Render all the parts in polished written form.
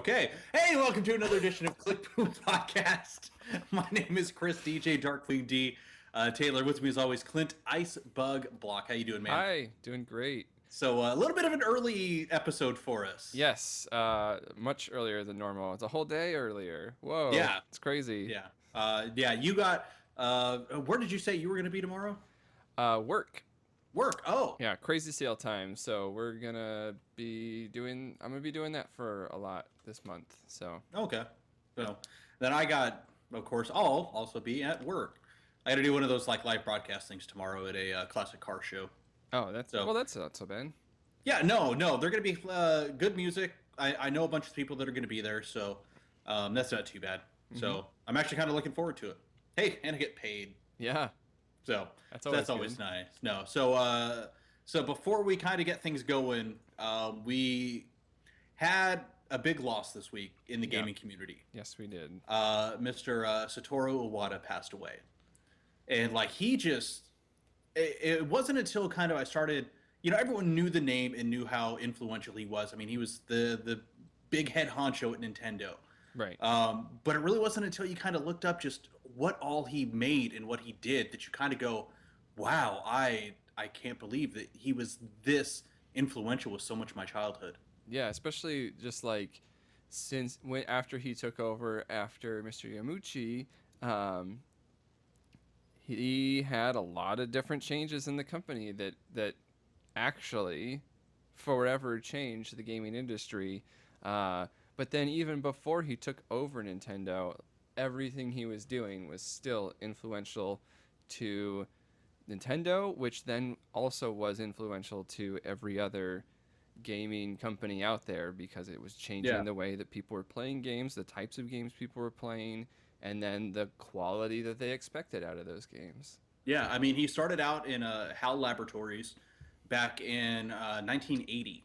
Okay. Hey, welcome to another edition of Click Boom Podcast. My name is Chris, DJ DarkwingD. Taylor, with me as always, Clint, icebug Block. How you doing, man? Hi, doing great. So a little bit of an early episode for us. Yes, much earlier than normal. It's a whole day earlier. Whoa, Yeah. it's crazy. Yeah. You got, where did you say you were going to be tomorrow? Work. Work. Oh. Yeah, crazy sale time. So I'm gonna be doing that for a lot this month. So Okay. So then I got, of course, I'll also be at work. I got to do one of those like live broadcast things tomorrow at a classic car show. that's not so bad. Yeah, no, they're going to be good music. I know a bunch of people that are going to be there, so that's not too bad. Mm-hmm. So I'm actually kind of looking forward to it. Hey, and I get paid, Yeah, so that's always good. nice. No, so before we kind of get things going, we had a big loss this week in the gaming community. Yes, we did. Mr. Satoru Iwata passed away, and like he just, it wasn't until kind of I started. Everyone knew the name and knew how influential he was. I mean, he was the big head honcho at Nintendo. Right. But it really wasn't until you kind of looked up just what all he made and what he did that you kind of go, wow, I can't believe that he was this influential with so much of my childhood. Yeah, especially just like after he took over after Mr. Yamuchi, he had a lot of different changes in the company that actually forever changed the gaming industry. But then even before he took over Nintendo, everything he was doing was still influential to Nintendo, which then also was influential to every other gaming company out there because it was changing the way that people were playing games, the types of games people were playing, and then the quality that they expected out of those games. Yeah, I mean, he started out in HAL Laboratories back in 1980.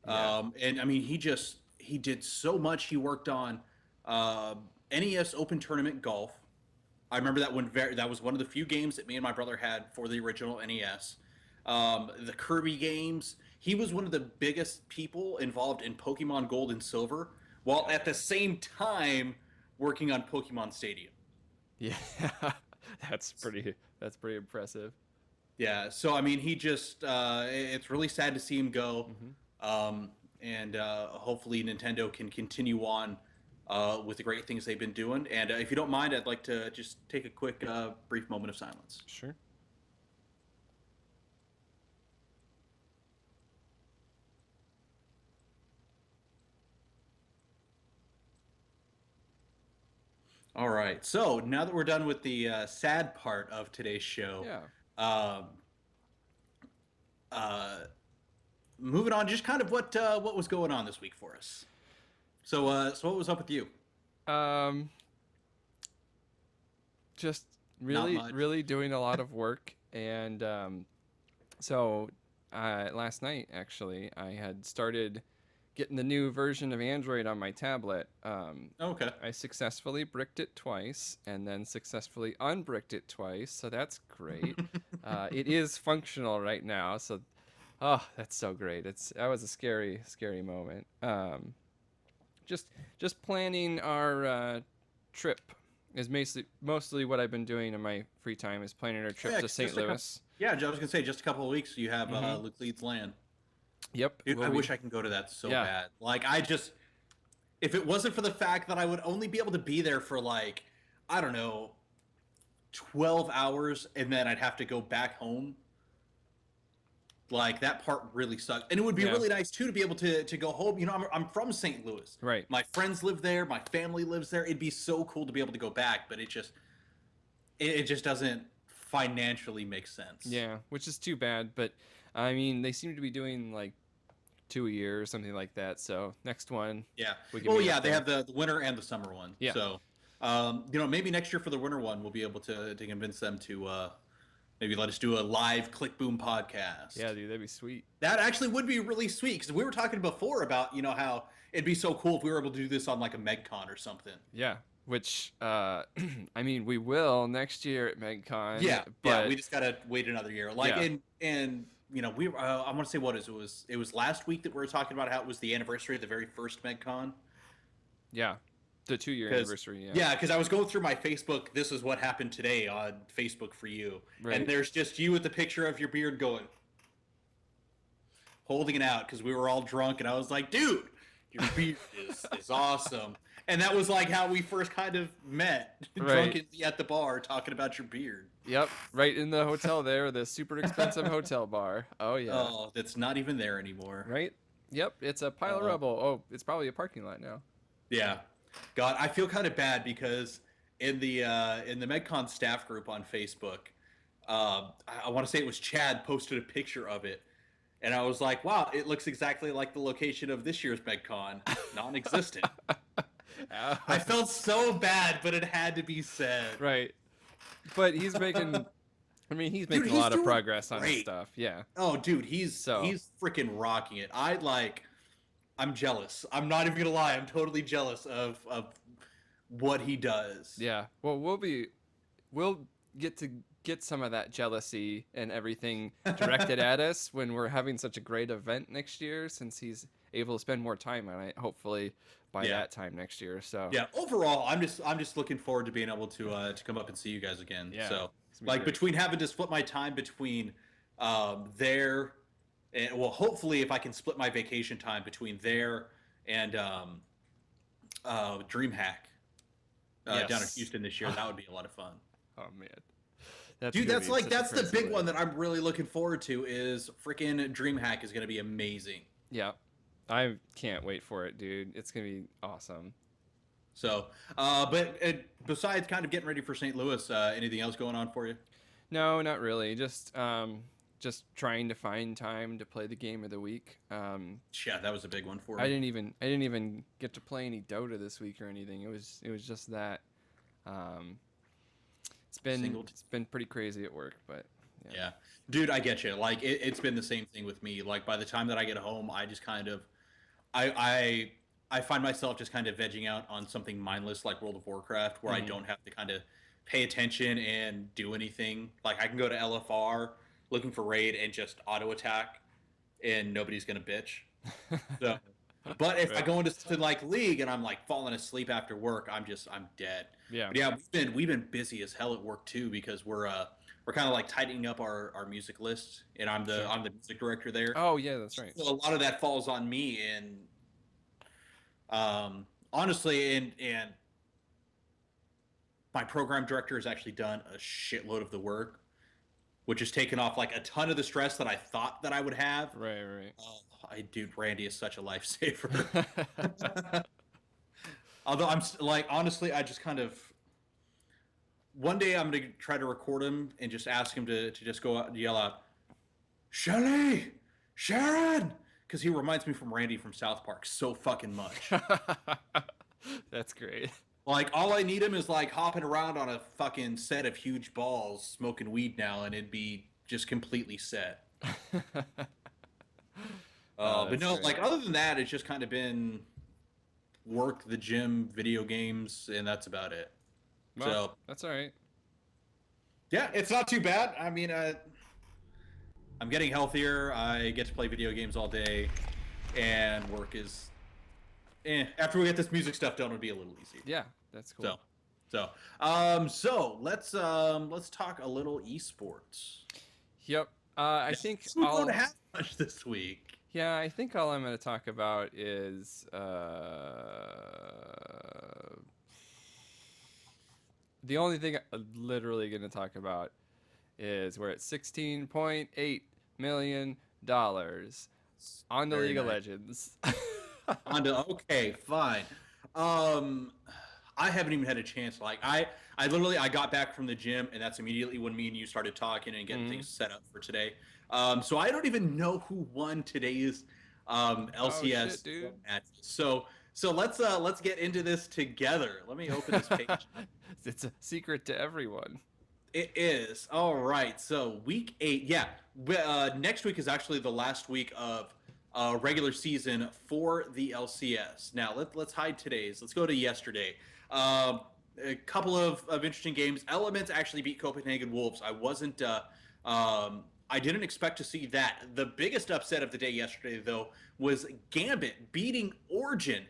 Yeah. And I mean, he did so much. He worked on NES Open Tournament Golf. I remember that one. That was one of the few games that me and my brother had for the original NES. The Kirby games. He was one of the biggest people involved in Pokemon Gold and Silver, while at the same time working on Pokemon Stadium. Yeah. That's pretty impressive. Yeah, so I mean, he just, it's really sad to see him go. Mm-hmm. And hopefully Nintendo can continue on with the great things they've been doing. And if you don't mind, I'd like to just take a quick, brief moment of silence. Sure. All right, so now that we're done with the sad part of today's show, Yeah. um, uh, moving on, just kind of what was going on this week for us. So what was up with you? Um, just really doing a lot of work, and last night actually I had started getting the new version of Android on my tablet. Okay. I successfully bricked it twice and then successfully unbricked it twice, so that's great. It is functional right now, so that's so great. That was a scary moment. Just planning our trip is mostly what I've been doing in my free time is planning our trip to St. Louis. Yeah, I was gonna say just a couple of weeks. You have Mm-hmm. Luke Leeds Land. Yep. Dude, I wish I can go to that so bad. Like if it wasn't for the fact that I would only be able to be there for like, I don't know, 12 hours, and then I'd have to go back home. Like that part really sucked, and it would be really nice too to be able to go home. I'm from St. Louis. Right. My friends live there. My family lives there. It'd be so cool to be able to go back, but it just doesn't financially make sense. Yeah, which is too bad. But I mean, they seem to be doing like 2 a year or something like that. So next one. Yeah. We can They have the winter and the summer one. Yeah. So, maybe next year for the winter one, we'll be able to convince them to maybe let us do a live Click Boom podcast. Yeah, dude, that'd be sweet. That actually would be really sweet because we were talking before about how it'd be so cool if we were able to do this on like a MegCon or something. Yeah. Which, I mean, we will next year at MegCon. Yeah, but we just gotta wait another year. Like, and we I want to say it was last week that we were talking about how it was the anniversary of the very first MegCon. Yeah, the 2 year Because anniversary. Yeah, yeah, because I was going through my Facebook. This is what happened today on Facebook for you, and right. there's just you with the picture of your beard going, holding it out because we were all drunk, and I was like, dude, your beard is awesome. And that was like how we first kind of met, Right. drunkenly at the bar, talking about your beard. Yep. Right in the hotel there, the super expensive hotel bar. Oh yeah. Oh, that's not even there anymore. Right. Yep. It's a pile of Uh, rubble. Oh, it's probably a parking lot now. yeah, God, I feel kind of bad because in the MedCon staff group on Facebook, I want to say it was Chad posted a picture of it, and I was like, wow, it looks exactly like the location of this year's MedCon, non-existent. I felt so bad, but it had to be said. Right. But he's making. I mean, he's Dude, making a he's lot of doing progress on his great. stuff. Yeah. Oh, dude, So he's freaking rocking it. I'm jealous. I'm not even gonna lie. I'm totally jealous of what he does. yeah. Well, we'll get to get some of that jealousy and everything directed at us when we're having such a great event next year, since he's able to spend more time on it. Hopefully by Yeah. that time next year. So Yeah. Overall, I'm just looking forward to being able to come up and see you guys again. yeah, So it's gonna be like great. between having to split my time between there and well, hopefully if I can split my vacation time between there and DreamHack down in Yes. Houston this year, that would be a lot of fun. Oh man, that's Dude, gonna that's be like such a that's the crazy big way. one that I'm really looking forward to is freaking DreamHack is going to be amazing. Yeah, I can't wait for it, dude. It's gonna be awesome. So, but besides kind of getting ready for St. Louis, anything else going on for you? No, not really. Just trying to find time to play the game of the week. Yeah, that was a big one for I me. didn't even get to play any Dota this week or anything. It was just that. Um, Single. it's been pretty crazy at work, but yeah. Yeah, dude, I get you. Like it's been the same thing with me. Like by the time that I get home, I just kind of, I find myself just kind of vegging out on something mindless like World of Warcraft, where I Hmm. don't have to kind of pay attention and do anything. Like I can go to LFR looking for raid and just auto attack, and nobody's gonna bitch. So, but if I Right. go into something like League and I'm like falling asleep after work, I'm dead. Yeah. But yeah, we've been busy as hell at work too because we're kind of like tightening up our music list, and I'm the Sure. I'm the music director there. Oh yeah, that's right. So a lot of that falls on me, and honestly, and my program director has actually done a shitload of the work, which has taken off like a ton of the stress that I thought that I would have. Right, right. Oh, dude, Randy is such a lifesaver. Although like honestly, I just kind of one day I'm gonna try to record him and just ask him to just go out and yell out, Shelly, Sharon, because he reminds me from Randy from South Park so fucking much. That's great. Like all I need him is like hopping around on a fucking set of huge balls, smoking weed now, and it'd be just completely set. Oh, But that's no, great. like other than that, it's just kind of been work, the gym, video games, and that's about it. Well, So that's all right. yeah, it's not too bad. I mean, I'm getting healthier. I get to play video games all day, and work is. After we get this music stuff done, it'll be a little easier. Yeah, that's cool. So let's talk a little esports. Yep. I think We I'll. don't have much this week. Yeah, I think all I'm going to talk about is the only thing I'm literally going to talk about is we're at $16.8 million on the Very League of nice. Legends. Okay, fine. I haven't even had a chance. Like I literally I got back from the gym, and that's immediately when me and you started talking and getting Mhm. things set up for today. So I don't even know who won today's Oh LCS shit, dude. matches. So let's get into this together. Let me open this page. It's a secret to everyone. It is. All right. So week 8. Yeah. Next week is actually the last week of regular season for the LCS. Now let's hide today's. Let's go to yesterday. A couple of interesting games. Elements actually beat Copenhagen Wolves. I wasn't. I didn't expect to see that. The biggest upset of the day yesterday, though, was Gambit beating Origin.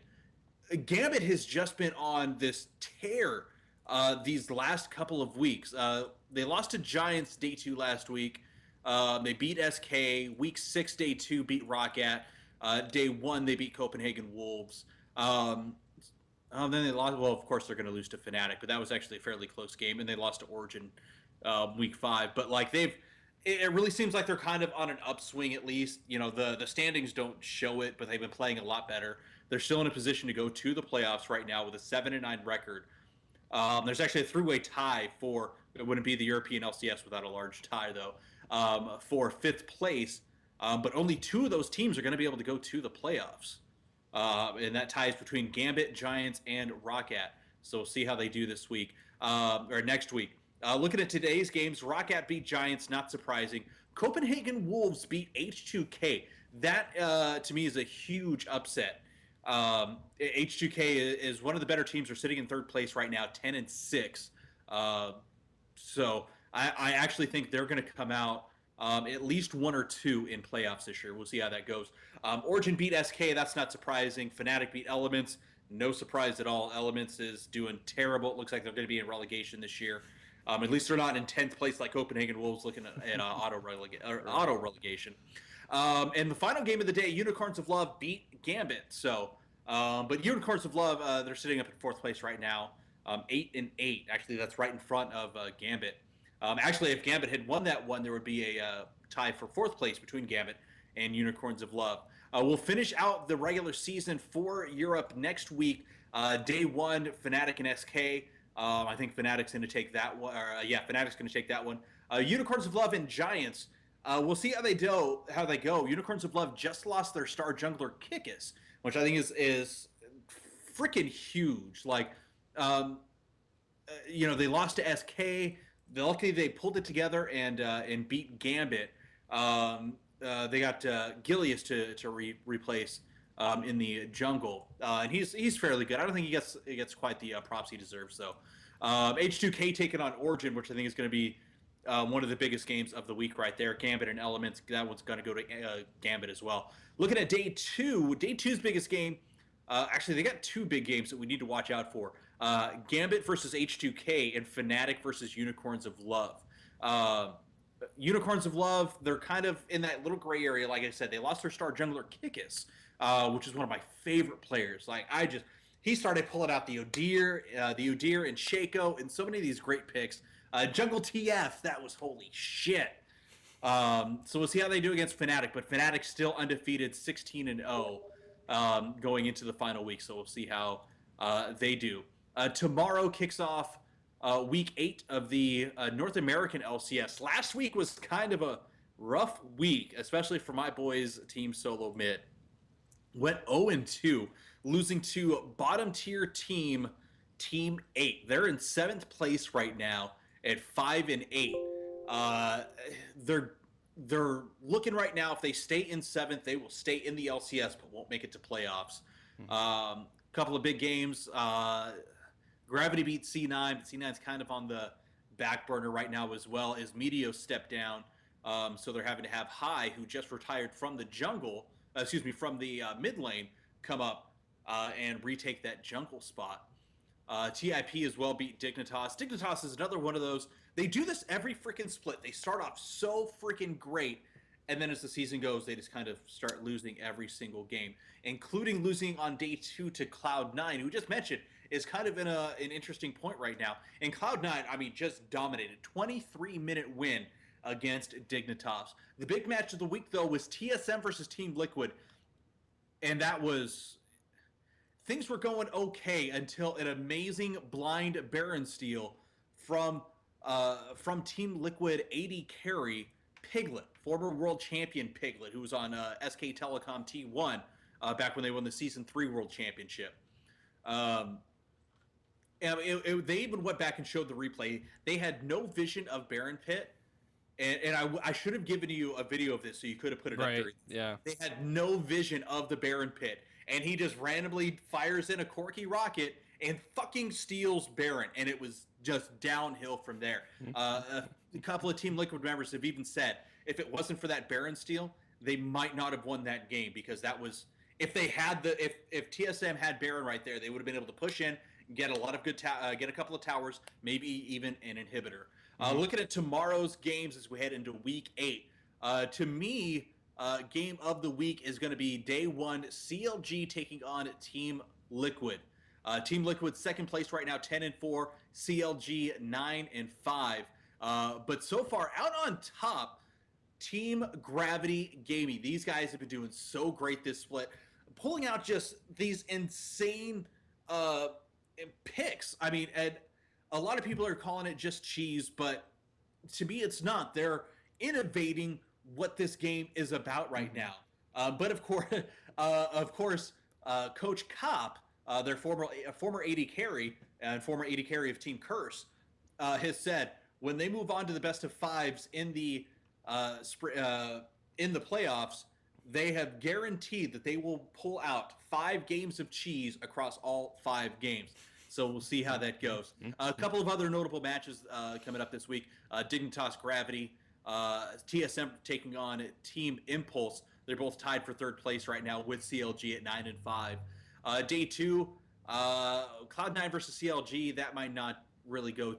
Gambit has just been on this tear these last couple of weeks. They lost to Giants day 2 last week. They beat SK. Week 6, day 2, beat Roccat. Day 1, they beat Copenhagen Wolves. Then they lost. Well, of course, they're going to lose to Fnatic, but that was actually a fairly close game, and they lost to Origin week 5. But like it really seems like they're kind of on an upswing at least. The standings don't show it, but they've been playing a lot better. They're still in a position to go to the playoffs right now with a 7-9 record. There's actually a three-way tie for it wouldn't be the European LCS without a large tie though for 5th place. But only 2 of those teams are going to be able to go to the playoffs, and that ties between Gambit, Giants, and Roccat. So we'll see how they do this week or next week. Looking at today's games, Roccat beat Giants, not surprising. Copenhagen Wolves beat H2K. That to me is a huge upset. H2K is one of the better teams. They're sitting in 3rd place right now, 10-6. So I actually think they're going to come out at least 1 or 2 in playoffs this year. We'll see how that goes. Origin beat SK. That's not surprising. Fnatic beat Elements. No surprise at all. Elements is doing terrible. It looks like they're going to be in relegation this year. At least they're not in 10th place like Copenhagen Wolves looking at auto relegation. And the final game of the day, Unicorns of Love beat Gambit. So, but Unicorns of Love, they're sitting up in 4th place right now, 8-8. Actually, that's right in front of Gambit. Actually, if Gambit had won that one, there would be a tie for 4th place between Gambit and Unicorns of Love. We'll finish out the regular season for Europe next week. Day 1, Fnatic and SK. I think Fnatic's going to take that one. Fnatic's going to take that one. Unicorns of Love and Giants. We'll see how they go. Unicorns of Love just lost their star jungler Kikis, which I think is freaking huge. Like, they lost to SK. Luckily, they pulled it together and beat Gambit. They got Gilius to replace in the jungle, and he's fairly good. I don't think he gets quite the props he deserves though. H2K taking on Origin, which I think is going to be one of the biggest games of the week right there. Gambit and Elements, that one's going to go to Gambit as well. Looking at day 2's biggest game. Actually, they got 2 big games that we need to watch out for. Gambit versus H2K and Fnatic versus Unicorns of Love. Unicorns of Love, they're kind of in that little gray area. Like I said, they lost their star jungler Kikis, which is one of my favorite players. He started pulling out the Udyr and Shaco, and so many of these great picks. Jungle TF, that was holy shit. So we'll see how they do against Fnatic, but Fnatic's still undefeated, 16-0, going into the final week. So we'll see how they do. Tomorrow kicks off week 8 of the North American LCS. Last week was kind of a rough week, especially for my boys Team Solo Mid. Went 0-2, losing to bottom tier Team 8. They're in 7th place right now at 5-8. They're looking right now, if they stay in 7th, they will stay in the LCS but won't make it to playoffs. Couple of big games. Gravity beat C9, but C9's kind of on the back burner right now as well as Meteo stepped down. So they're having to have High, who just retired from the from the mid lane, come up and retake that jungle spot. TIP as well beat Dignitas. Dignitas is another one of those. They do this every freaking split. They start off so freaking great, and then as the season goes, they just kind of start losing every single game, including losing on day 2 to Cloud9, who just mentioned is kind of in an interesting point right now. And Cloud9, just dominated. 23-minute win against Dignitas. The big match of the week, though, was TSM versus Team Liquid. And that was... Things were going okay until an amazing blind Baron steal from Team Liquid AD carry Piglet, former world champion Piglet, who was on SK Telecom T1 back when they won the Season 3 World Championship. They even went back and showed the replay. They had no vision of Baron Pit, and I should have given you a video of this so you could have put it up there. Yeah. They had no vision of the Baron Pit, and he just randomly fires in a Corky rocket and fucking steals Baron, and it was just downhill from there. A couple of Team Liquid members have even said if it wasn't for that Baron steal, they might not have won that game because if they had if TSM had Baron right there, they would have been able to push in, get a lot of good get a couple of towers, maybe even an inhibitor. Mm-hmm. Looking at tomorrow's games as we head into week 8, to me, game of the week is going to be day 1, CLG taking on Team Liquid. Team Liquid second place right now, 10-4. CLG 9-5. But so far, out on top, Team Gravity Gaming. These guys have been doing so great this split, pulling out just these insane uh, picks. I mean, and a lot of people are calling it just cheese, but to me, it's not. They're innovating what this game is about right now. But of course, Coach Kopp, their former AD carry and former AD carry of Team Curse, has said when they move on to the best of fives in the playoffs, they have guaranteed that they will pull out 5 games of cheese across all 5 games. So we'll see how that goes. A couple of other notable matches coming up this week. Dignitas Gravity, TSM taking on Team Impulse. They're both tied for 3rd place right now with CLG at 9-5. Day 2, Cloud9 versus CLG. That might not really go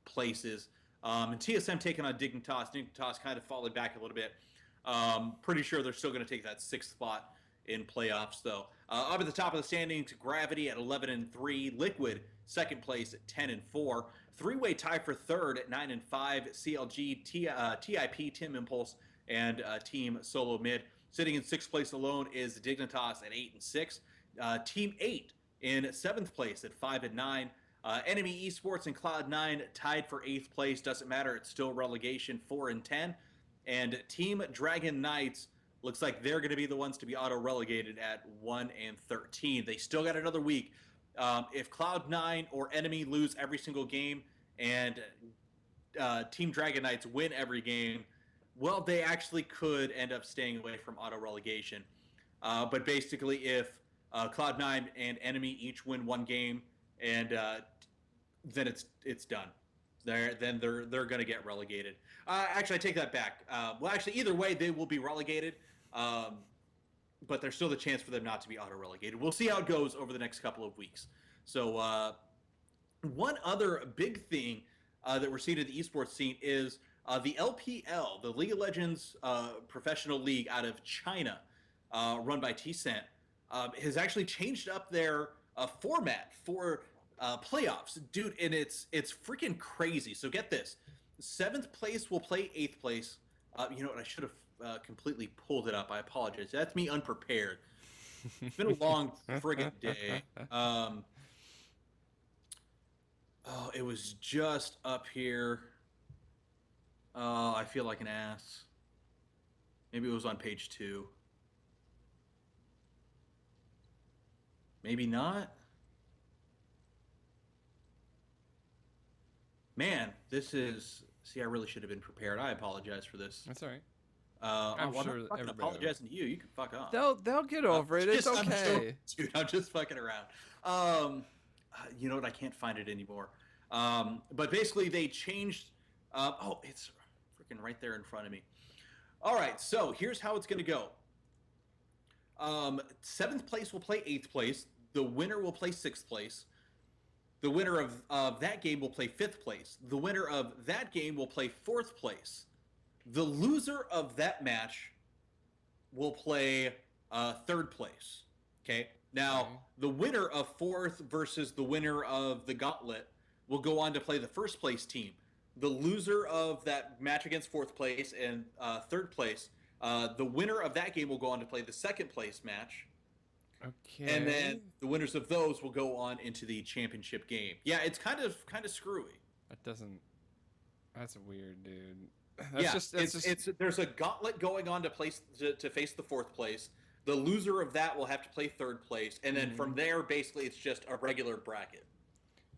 places. And TSM taking on Dignitas. Dignitas kind of falling back a little bit. Pretty sure they're still going to take that 6th spot in playoffs, though. Up at the top of the standings, Gravity at 11-3, Liquid 2nd place at 10-4, 3-way tie for 3rd at 9-5, CLG, TIP, Team Impulse, and Team Solo Mid. Sitting in 6th place alone is Dignitas at 8-6, Team 8 in 7th place at 5-9. Enemy Esports and Cloud9 tied for 8th place. Doesn't matter. It's still relegation, 4-10. And Team Dragon Knights looks like they're going to be the ones to be auto-relegated at 1-13. They still got another week. If Cloud9 or Enemy lose every single game and Team Dragon Knights win every game, well, they actually could end up staying away from auto-relegation. But basically, if Cloud9 and Enemy each win 1 game, and then it's done. They're going to get relegated. Actually, I take that back. Well, actually, either way, they will be relegated. But there's still the chance for them not to be auto-relegated. We'll see how it goes over the next couple of weeks. So one other big thing that we're seeing in the esports scene is the LPL, the League of Legends professional league out of China, run by T-Cent, has actually changed up their format for playoffs. Dude, and it's freaking crazy. So get this. 7th place will play 8th place. You know what? I should have completely pulled it up. I apologize. That's me unprepared. It's been a long friggin' day. It was just up here. Oh, I feel like an ass. Maybe it was on page 2. Maybe not. Man, this is... See, I really should have been prepared. I apologize for this. That's all right. I'm sure not fucking apologizing to you. You can fuck off. They'll get over it. It's okay. Dude, I'm just fucking around. You know what? I can't find it anymore. But basically, they changed... it's freaking right there in front of me. All right, so here's how it's going to go. 7th place will play 8th place. The winner will play 6th place. The winner of that game will play 5th place. The winner of that game will play 4th place. The loser of that match will play 3rd place. Okay? Now, the winner of 4th versus the winner of the gauntlet will go on to play the 1st place team. The loser of that match against 4th place and 3rd place, the winner of that game will go on to play the 2nd place match. Okay. And then the winners of those will go on into the championship game. Yeah, it's kind of screwy. That doesn't... That's weird, dude. There's a gauntlet going on to face the 4th place. The loser of that will have to play 3rd place, and then from there, basically, it's just a regular bracket.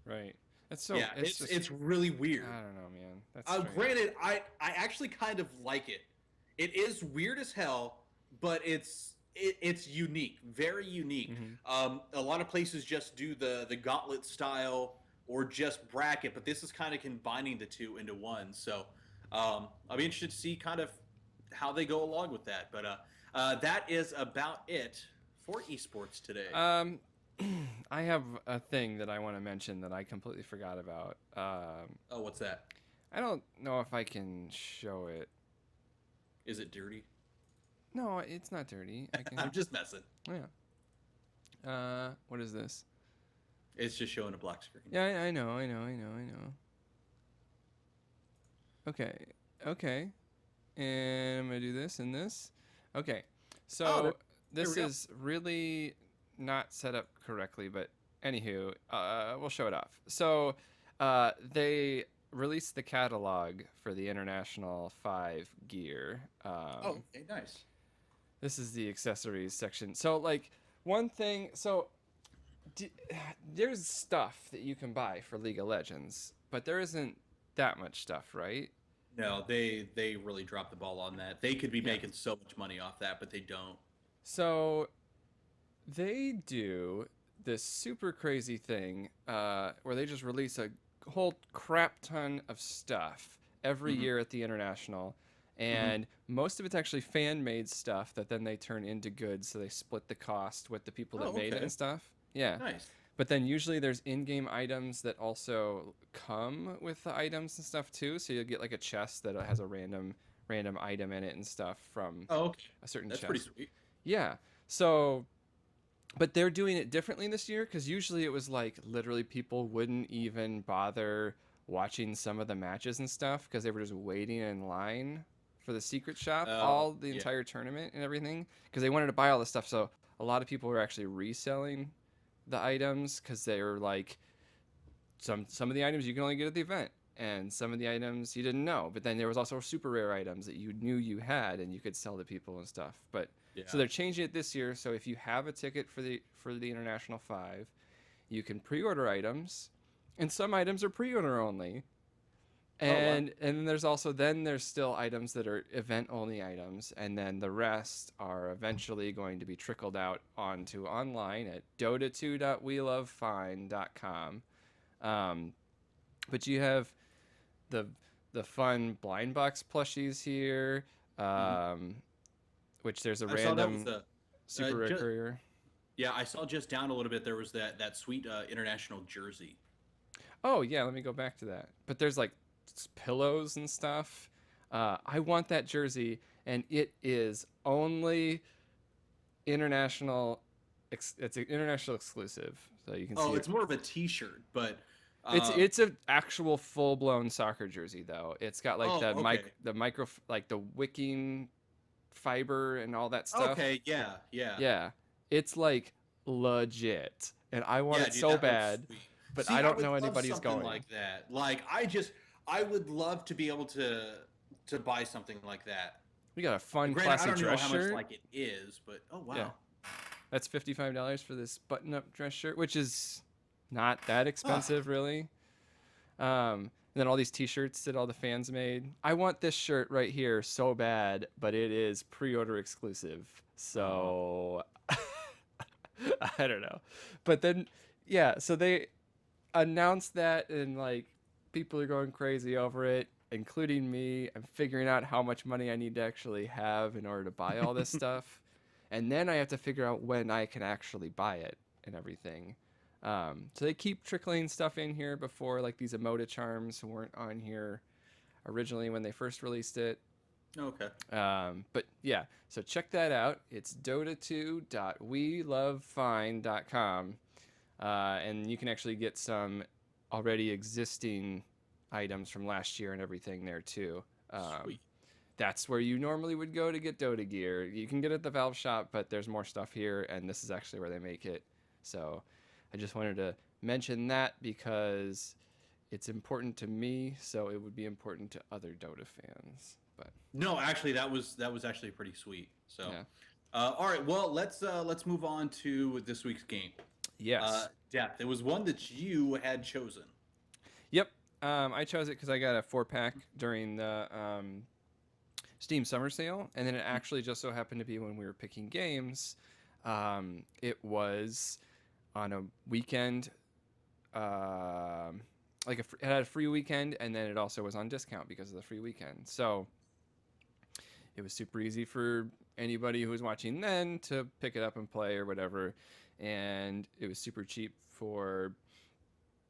Right. That's so... Yeah, it's really weird. I don't know, man. That's granted, I actually kind of like it. It is weird as hell, but it's unique, very unique. A lot of places just do the gauntlet style or just bracket, but this is kind of combining the two into one. So I'll be interested to see kind of how they go along with that. But that is about it for esports today? Um, I have a thing that I want to mention that I completely forgot about. Oh, what's that? I don't know if I can show it. Is it dirty? No, it's not dirty. I can. I'm just messing. Oh, yeah. What is this? It's just showing a black screen. Yeah, I know, I know, I know, I know. Okay, okay. And I'm gonna do this and this. Okay, Oh, so there this we go. is really not set up correctly, but anywho, we'll show it off. So they released the catalog for the International 5 gear. Oh, okay, nice. This is the accessories section. So, like, one thing, so d- there's stuff that you can buy for League of Legends, but there isn't that much stuff, right? No, they really dropped the ball on that. They could be Yeah. making so much money off that, but they don't. So they do this super crazy thing where they just release a whole crap ton of stuff every Hmm. year at the International. Hmm. And most of it's actually fan made stuff that then they turn into goods. So they split the cost with the people that Oh, made it okay, and stuff. Yeah. nice. But then usually there's in-game items that also come with the items and stuff too. So you'll get like a chest that has a random item in it and stuff from Oh, okay, a certain that's pretty chest. sweet. Yeah. So but they're doing it differently this year because usually it was like literally people wouldn't even bother watching some of the matches and stuff because they were just waiting in line for the secret shop Oh, all the yeah. entire tournament and everything because they wanted to buy all this stuff. So a lot of people were actually reselling the items because they were like some of the items you can only get at the event and some of the items you didn't know, but then there was also super rare items that you knew you had and you could sell to people and stuff. But so Yeah. they're changing it this year, so if you have a ticket for the International 5, you can pre-order items, and some items are pre-order only. Oh, wow. And then there's still items that are event only items, and then the rest are eventually going to be trickled out onto online at DOTA2.WeLoveFine.com. um, but you have the fun blind box plushies here, Hmm. which there's a I saw that was random uh, super rare just courier. yeah. I saw just down a little bit. There was that sweet international jersey. Oh yeah, let me go back to that. But there's like pillows and stuff. I want that jersey, and it is only international. It's an international exclusive, so you can see Oh, it. it's more of a T-shirt, but It's um. it's an actual full blown soccer jersey though. It's got like Oh, okay. the micro like the wicking fiber and all that stuff. Okay. Yeah. Yeah. Yeah, it's like legit, and I want Yeah, it dude, so that looks bad, sweet. but See, I I don't would know love anybody who's something going. like that. I would love to be able to buy something like that. We got a fun Granted, I classy don't know dress how much shirt. like it is, but oh Yeah, wow. that's $55 for this button-up dress shirt, which is not that Huh. expensive, really. And then all these T-shirts that all the fans made. I want this shirt right here so bad, but it is pre-order exclusive. Oh. So I don't know. But then, yeah, so they announced that, and like people are going crazy over it, including me. I'm figuring out how much money I need to actually have in order to buy all this stuff, and then I have to figure out when I can actually buy it and everything. So they keep trickling stuff in here before, like these emota charms weren't on here originally when they first released it. Okay. But yeah, so check that out. It's dota2.welovefine.com, and you can actually get some already existing items from last year and everything there too. Sweet. That's where you normally would go to get Dota gear. You can get it at the Valve shop, but there's more stuff here, and this is actually where they make it. So I just wanted to mention that because it's important to me, so it would be important to other Dota fans. But No, actually, that was actually pretty sweet. So, yeah. all right. Well, let's move on to this week's game. Yes. Depth. It was one that you had chosen. Yep. I chose it because I got a 4-pack during the Steam Summer Sale, and then it actually just so happened to be when we were picking games. It was on a weekend, it had a free weekend, and then it also was on discount because of the free weekend. So it was super easy for anybody who was watching then to pick it up and play or whatever. And it was super cheap for,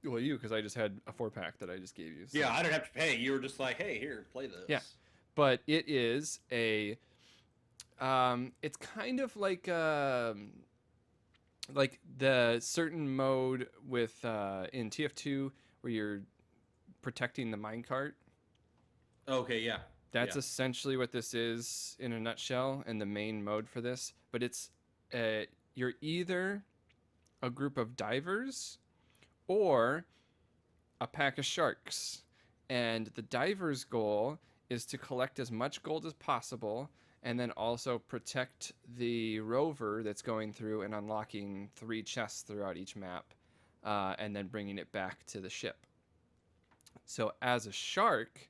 well, you, because I just had a 4-pack that I just gave you. So. Yeah, I didn't have to pay. You were just like, hey, here, play Yeah. this. But it is it's kind of like the certain mode with in TF2 where you're protecting the minecart. Okay, yeah. That's Yeah. essentially what this is in a nutshell, and the main mode for this. But it's you're either a group of divers or a pack of sharks, and the diver's goal is to collect as much gold as possible, and then also protect the rover that's going through and unlocking 3 chests throughout each map, and then bringing it back to the ship. So as a shark,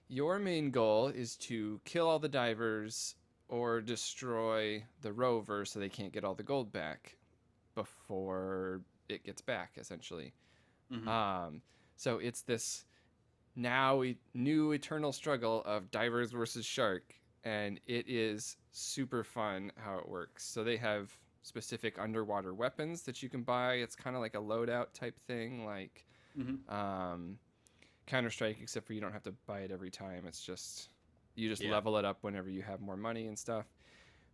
your main goal is to kill all the divers or destroy the rover so they can't get all the gold back before it gets back, essentially. Mm-hmm. So it's this now new eternal struggle of divers versus shark, and it is super fun how it works. So they have specific underwater weapons that you can buy. It's kind of like a loadout type thing, like Mm-hmm. Counter-Strike, except for you don't have to buy it every time. It's just you just Yeah. level it up whenever you have more money and stuff.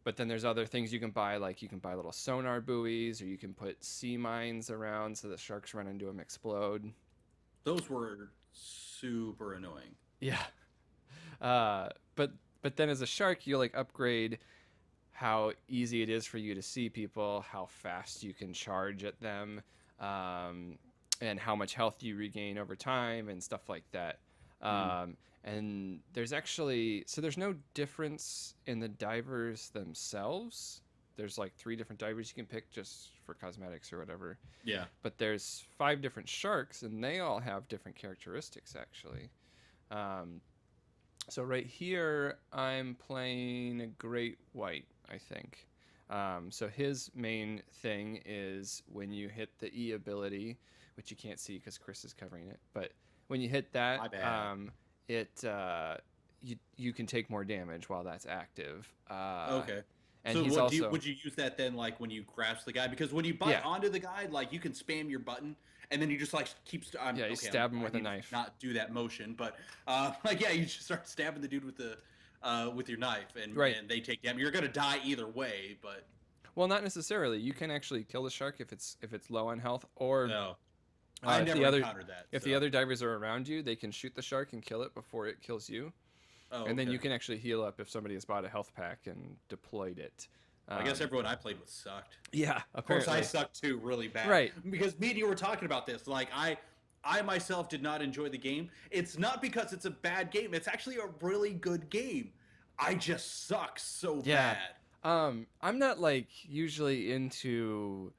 But then there's other things you can buy, like you can buy little sonar buoys, or you can put sea mines around so the sharks run into them, explode. Those were super annoying. Yeah. Uh, but but then as a shark, you like upgrade how easy it is for you to see people, how fast you can charge at them, um, and how much health you regain over time, and stuff like that. Mm-hmm. And there's no difference in the divers themselves. There's like 3 different divers you can pick just for cosmetics or whatever. Yeah. But there's 5 different sharks, and they all have different characteristics, actually. Um, so right here, I'm playing a great white, I think. So his main thing is when you hit the E ability, which you can't see because Chris is covering it, but when you hit that, My bad. it you can take more damage while that's active. Okay. And So he's what do you also would you use that then like when you grasp the guy? Because when you bite yeah onto the guy, like you can spam your button and then you just like keep yeah you okay, stab him I with a need to knife. not do that motion, but like yeah, you just start stabbing the dude with your knife Right. and they take damage. You're gonna die either way, but Well, not necessarily. You can actually kill the shark if it's low on health, or no. I if the never other encountered that. if the So other divers are around you, they can shoot the shark and kill it before it kills you. oh And then okay. you can actually heal up if somebody has bought a health pack and deployed it. Well, I guess everyone I played with sucked. Yeah, Of course, I apparently. sucked too, really bad. Right. Because me and you were talking about this. Like, I myself did not enjoy the game. It's not because it's a bad game. It's actually a really good game. I just suck so Yeah. bad. I'm not like usually into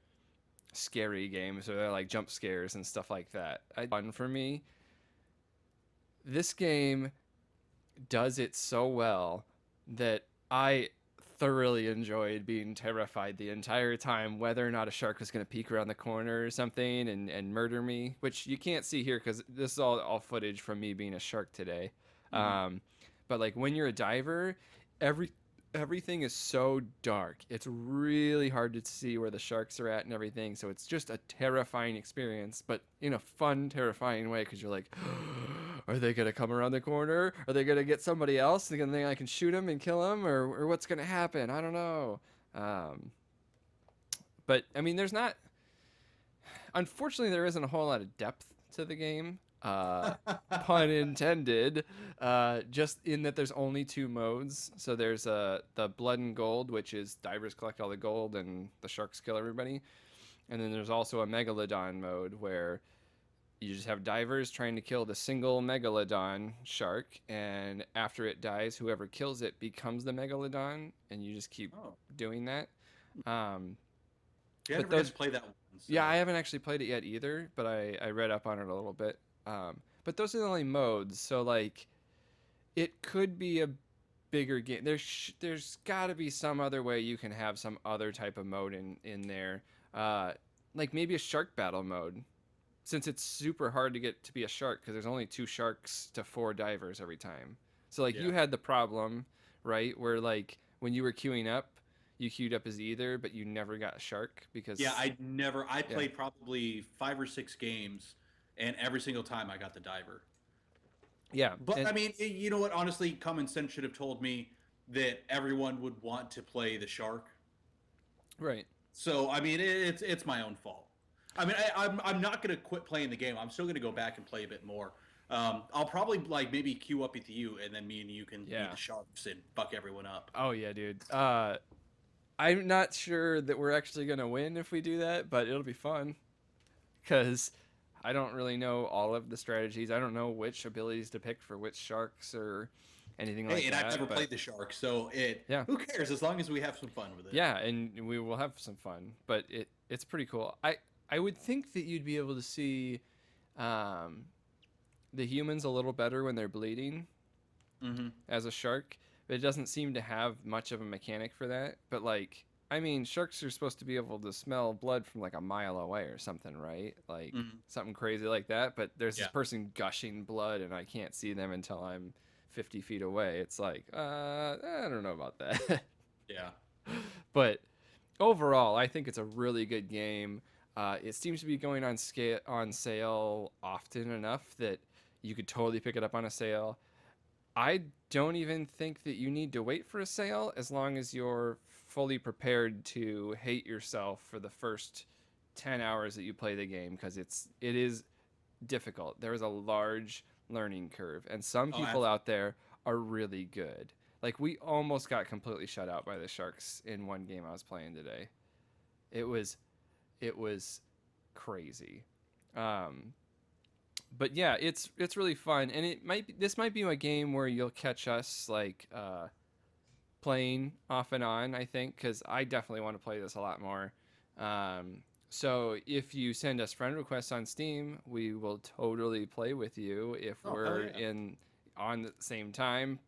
scary games or like jump scares and stuff like that. Fun for me. This game does it so well that I thoroughly enjoyed being terrified the entire time, whether or not a shark was going to peek around the corner or something and murder me, which you can't see here because this is all footage from me being a shark today. Hmm. Um, but like when you're a diver, every everything is so dark. It's really hard to see where the sharks are at and everything. So it's just a terrifying experience, but in a fun, terrifying way because you're like, are they going to come around the corner? Are they going to get somebody else? Are they going to think I can shoot them and kill them? Or what's going to happen? I don't know. Um, but I mean, there's not, unfortunately, there isn't a whole lot of depth to the game. Pun intended. Just in that there's only 2 modes. So there's the blood and gold, which is divers collect all the gold and the sharks kill everybody. And then there's also a megalodon mode where you just have divers trying to kill the single megalodon shark, and after it dies, whoever kills it becomes the megalodon, and you just keep Oh, doing that. Um, yeah, I but never got those to play that one. yeah, So I haven't actually played it yet either, but I read up on it a little bit. But those are the only modes, so like it could be a bigger game. There's got to be some other way you can have some other type of mode in there, like maybe a shark battle mode, since it's super hard to get to be a shark because there's only 2 sharks to 4 divers every time. So like yeah. you had the problem, right, where like when you were queuing up, you queued up as either, but you never got a shark Yeah, because I yeah, played probably 5 or 6 games, and every single time I got the diver. yeah, But and I mean, you know what? Honestly, common sense should have told me that everyone would want to play the shark. right. So I mean, it's my own fault. I mean, I'm not gonna quit playing the game. I'm still gonna go back and play a bit more. I'll probably like maybe queue up with you, and then me and you can be Yeah. the sharks and fuck everyone up. Oh yeah, dude. I'm not sure that we're actually gonna win if we do that, but it'll be fun because I don't really know all of the strategies. I don't know which abilities to pick for which sharks or anything Hey, like and I've that. never But played the shark, so it yeah, who cares as long as we have some fun with it. yeah, and we will have some fun. But it's pretty cool. I would think that you'd be able to see um, the humans a little better when they're bleeding Hmm. as a shark. But it doesn't seem to have much of a mechanic for that. But like, I mean, sharks are supposed to be able to smell blood from like a mile away or something, right? Like Hmm. something crazy like that. But there's this Yeah, person gushing blood, and I can't see them until I'm 50 feet away. It's like, I don't know about that. yeah. But overall, I think it's a really good game. It seems to be going on sale often enough that you could totally pick it up on a sale. I don't even think that you need to wait for a sale as long as you're fully prepared to hate yourself for the first 10 hours that you play the game because it is difficult. There is a large learning curve and some Oh, people absolutely. out there are really good. Like we almost got completely shut out by the Sharks in one game I was playing today. It was it was crazy. Um, but yeah, it's really fun, and this might be a game where you'll catch us like playing off and on. I think because I definitely want to play this a lot more. So if you send us friend requests on Steam, we will totally play with you. If Oh, hell we're yeah. in on the same time,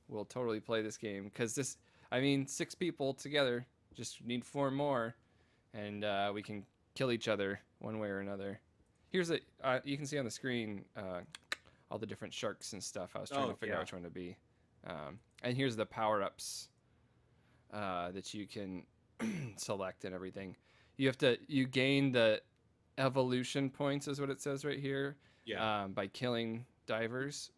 we'll totally play this game because this. I mean, 6 people together. Just need 4 more, and we can kill each other one way or another. Here's a you can see on the screen all the different sharks and stuff. I was trying to Oh, figure out yeah. which one to be. And here's the power ups that you can select and everything. You gain the evolution points is what it says right here Yeah. by killing divers,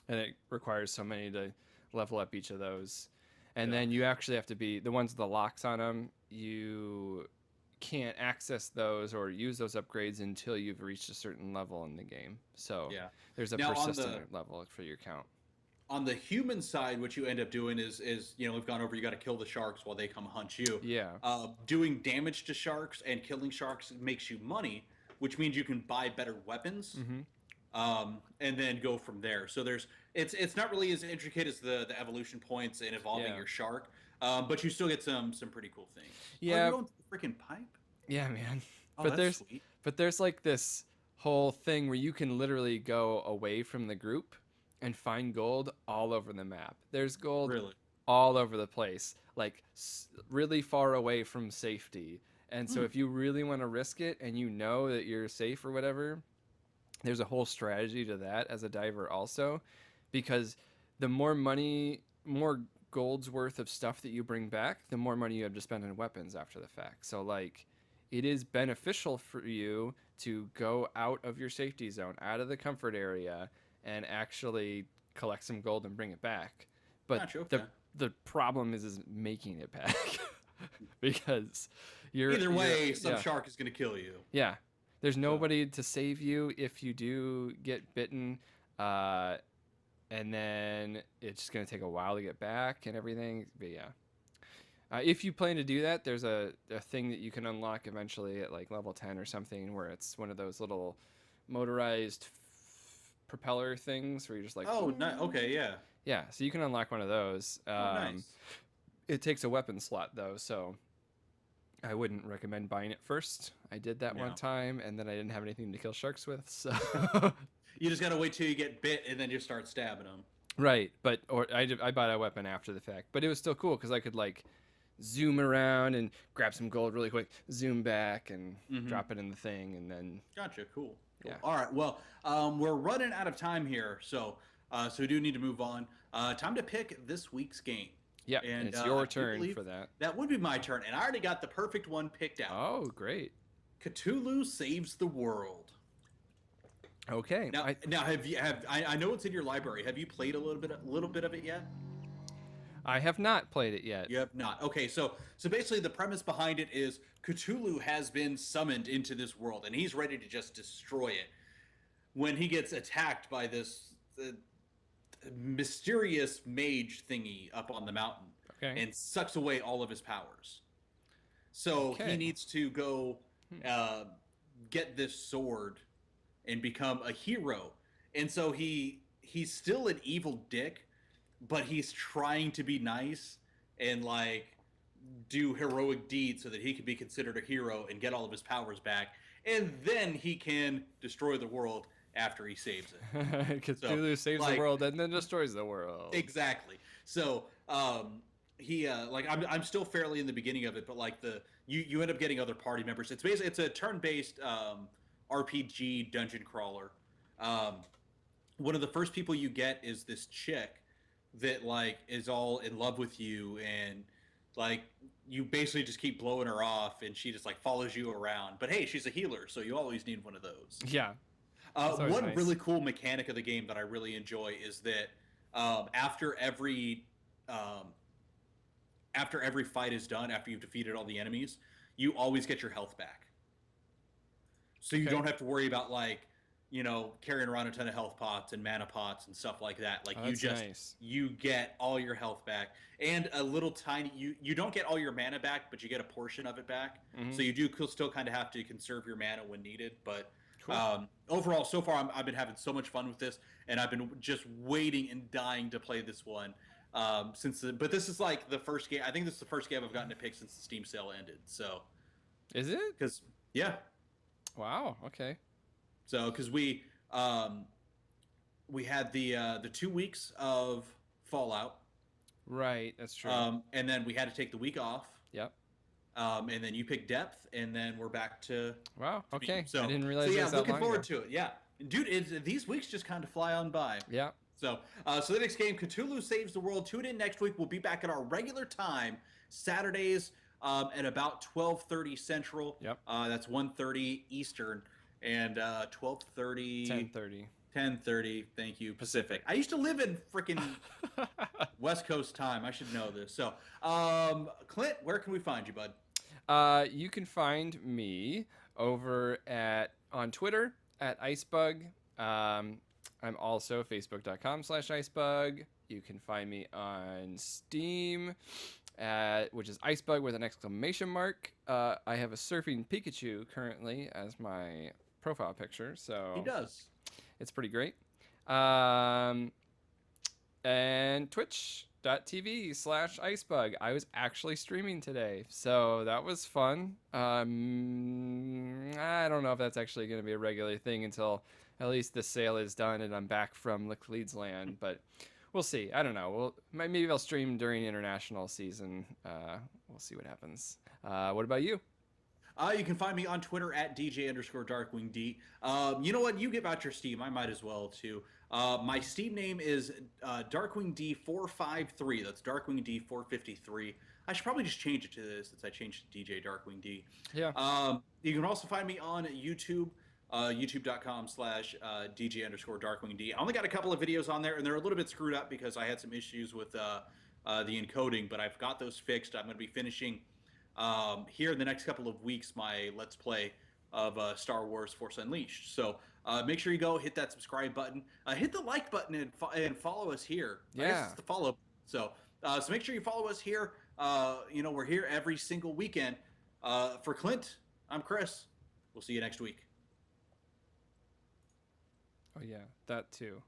and it requires so many to level up each of those. And Yeah. then you actually have to be the ones with the locks on them. You can't access those or use those upgrades until you've reached a certain level in the game. So Yeah. there's a Now persistent level for your count. on the human side, what you end up doing is we've gone over. You got to kill the sharks while they come hunt you. Yeah. Doing damage to sharks and killing sharks makes you money, which means you can buy better weapons, Mm-hmm. and then go from there. So it's not really as intricate as the evolution points and evolving Yeah. your shark, but you still get some pretty cool things. Oh, you're Yeah. going to the freaking pipe? Yeah, man. Oh, But that's there's sweet. but there's like this whole thing where you can literally go away from the group and find gold all over the map. There's gold Really? all over the place, like really far away from safety. And so Hmm. if you really want to risk it and you know that you're safe or whatever, there's a whole strategy to that as a diver also because the more money, more gold's worth of stuff that you bring back, the more money you have to spend on weapons after the fact. So like it is beneficial for you to go out of your safety zone, out of the comfort area and actually collect some gold and bring it back. But Gotcha. the Okay. the problem is making it back because Either you're way, some yeah. shark is going to kill you. Yeah. There's So nobody to save you if you do get bitten. Uh, and then it's just going to take a while to get back and everything. But yeah. If you plan to do that, there's a thing that you can unlock eventually at like level 10 or something where it's one of those little motorized propeller things where you're just like, oh, okay, yeah. yeah. So you can unlock one of those. Oh, nice. It takes a weapon slot though. So I wouldn't recommend buying it first. I did that one Yeah. time, and then I didn't have anything to kill sharks with. So, You just gotta wait till you get bit and then you start stabbing them. right, but I bought a weapon after the fact, but it was still cool because I could like zoom around and grab some gold really quick, zoom back and Mm-hmm. drop it in the thing, and then Gotcha. Cool. Cool. yeah, All right. Well, we're running out of time here, so we do need to move on. Time to pick this week's game. Yep, and And it's your I do turn believe for that. that would be my turn. And I already got the perfect one picked out. Oh, great. Cthulhu Saves the World. Okay. Now I know it's in your library. Have you played a little bit of it yet? I have not played it yet. You have not. Okay, so basically the premise behind it is Cthulhu has been summoned into this world and he's ready to just destroy it. When he gets attacked by this mysterious mage thingy up on the mountain Okay. and sucks away all of his powers. So he Okay. needs to go uh, get this sword and become a hero. And so he's still an evil dick, but he's trying to be nice and like do heroic deeds so that he can be considered a hero and get all of his powers back. And then he can destroy the world after he saves it. So Cthulhu saves the like world and then destroys the world. exactly. So he like I'm still fairly in the beginning of it, but like you end up getting other party members. It's basically it's a turn-based RPG dungeon crawler. Um, One of the first people you get is this chick that like is all in love with you and like you basically just keep blowing her off and she just like follows you around. But hey, she's a healer, so you always need one of those. Yeah. That's always One nice. really cool mechanic of the game that I really enjoy is that after um, every fight is done, after you've defeated all the enemies, you always get your health back. So you Okay. don't have to worry about like carrying around a ton of health pots and mana pots and stuff like that. Like Oh, you that's just nice. you get all your health back and a little tiny you don't get all your mana back, but you get a portion of it back. So you do still kind of have to conserve your mana when needed. But Cool. overall, so far I've been having so much fun with this, and I've been just waiting and dying to play this one. But this is like the first game. I think this is the first game I've gotten to pick since the Steam sale ended. So Is it? because yeah, Wow. Okay. so because we had the 2 weeks of Fallout, Right. That's true. and then we had to take the week off, Yep. and then you picked Depth, and then we're back to Wow. me. Okay. So I didn't realize it yeah, was that looking long forward ago. to it. Yeah, dude, these weeks just kind of fly on by. Yeah. So the next game, Cthulhu Saves the World. Tune in next week. We'll be back at our regular time, Saturdays at about 12:30 Central. Yep. That's 1:30 Eastern, and 12:30. 10:30. 10:30. Thank you, Pacific. I used to live in freaking West Coast time. I should know this. So, Clint, where can we find you, bud? You can find me over on Twitter at icebug. I'm also facebook.com/icebug. You can find me on Steam, which is icebug with an exclamation mark. I have a surfing Pikachu currently as my profile picture, He so does. it's pretty great. And twitch.tv/icebug. I was actually streaming today, so that was fun. I don't know if that's actually going to be a regular thing until at least the sale is done and I'm back from Leeds land, but we'll see. I don't know. Maybe I'll stream during international season. We'll see what happens. What about you? You can find me on Twitter at DJ_DarkwingD. You know what? You give out your Steam. I might as well, too. My Steam name is DarkwingD453. That's DarkwingD453. I should probably just change it to this since I changed it to DJ DarkwingD. Yeah. You can also find me on YouTube. YouTube.com/DJ_DarkwingD. I only got a couple of videos on there, and they're a little bit screwed up because I had some issues with the encoding, but I've got those fixed. I'm going to be finishing here in the next couple of weeks my Let's Play of Star Wars Force Unleashed. So make sure you go hit that subscribe button, hit the like button, and follow us here. I guess it's the follow. So make sure you follow us here. We're here every single weekend. For Clint, I'm Chris. We'll see you next week. Oh, yeah, that too.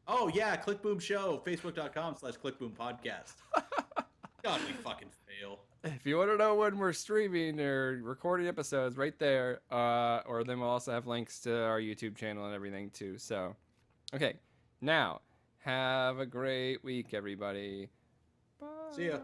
Oh, yeah, Clickboom Show, Facebook.com/Clickboom Podcast. God, we fucking fail. If you want to know when we're streaming or recording episodes, right there. Or then we'll also have links to our YouTube channel and everything too. So, okay, now have a great week, everybody. Bye. See ya.